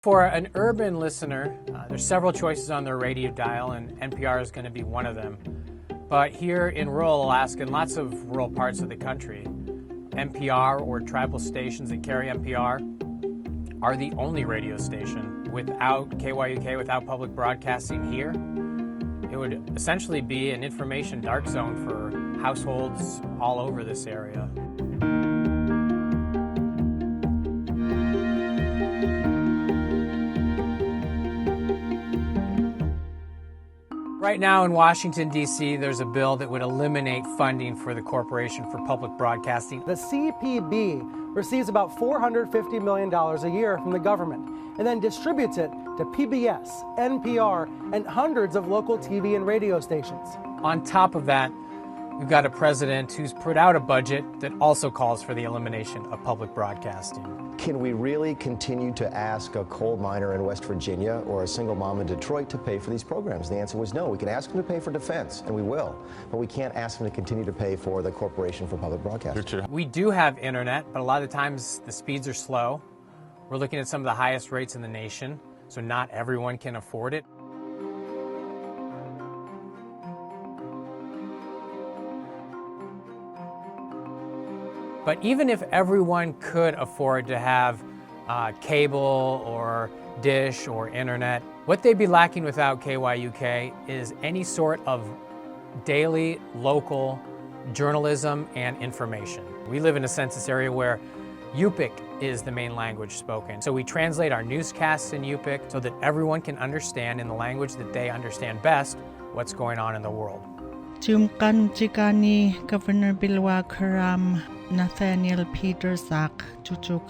For an urban listener, there's several choices on their radio dial, and NPR is going to be one of them. But here in rural Alaska and lots of rural parts of the country, NPR or tribal stations that carry NPR are the only radio station. Without KYUK, without public broadcasting here, it would essentially be an information dark zone for households all over this area. Right now in Washington, D.C., there's a bill that would eliminate funding for the Corporation for Public Broadcasting. The CPB receives about $450 million a year from the government and then distributes it to PBS, NPR, and hundreds of local TV and radio stations. On top of that, we've got a president who's put out a budget that also calls for the elimination of public broadcasting. Can we really continue to ask a coal miner in West Virginia or a single mom in Detroit to pay for these programs? The answer was no. We can ask them to pay for defense, and we will, but we can't ask them to continue to pay for the Corporation for Public Broadcasting. We do have internet, but a lot of the times the speeds are slow. We're looking at some of the highest rates in the nation, so not everyone can afford it. But even if everyone could afford to have cable or dish or internet, what they'd be lacking without KYUK is any sort of daily local journalism and information. We live in a census area where KYUK is the main language spoken. So we translate our newscasts in KYUK so that everyone can understand in the language that they understand best what's going on in the world. Jumkan Jikani Governor Bilwa Karam Nathaniel Petersak Chuchuk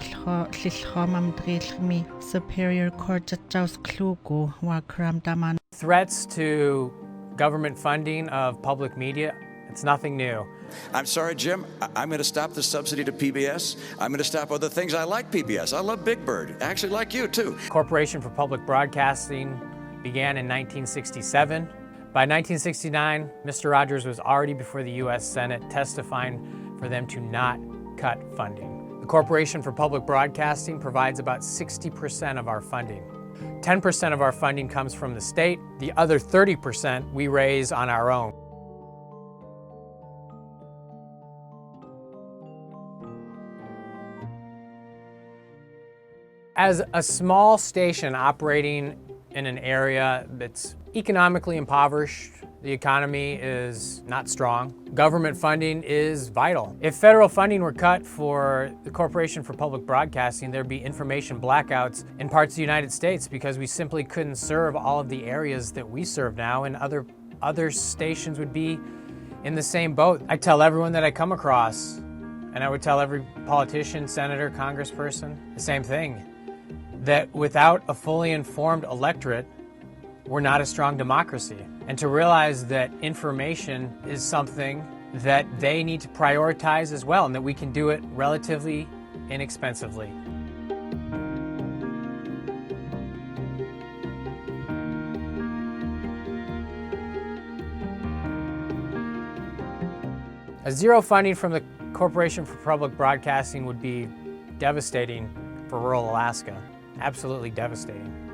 Lishomam Drilmi Superior Court Jaus Klugu Wakram Daman. Threats to government funding of public media, it's nothing new. I'm sorry, Jim, I'm going to stop the subsidy to PBS. I'm going to stop other things. I like PBS. I love Big Bird. I actually like you, too. Corporation for Public Broadcasting began in 1967. By 1969, Mr. Rogers was already before the U.S. Senate testifying for them to not cut funding. The Corporation for Public Broadcasting provides about 60% of our funding. 10% of our funding comes from the state. The other 30% we raise on our own. As a small station operating in an area that's economically impoverished, the economy is not strong, government funding is vital. If federal funding were cut for the Corporation for Public Broadcasting, there'd be information blackouts in parts of the United States because we simply couldn't serve all of the areas that we serve now, and other stations would be in the same boat. I tell everyone that I come across, and I would tell every politician, senator, congressperson, the same thing, that without a fully informed electorate, we're not a strong democracy. And to realize that information is something that they need to prioritize as well, and that we can do it relatively inexpensively. A zero funding from the Corporation for Public Broadcasting would be devastating for rural Alaska. Absolutely devastating.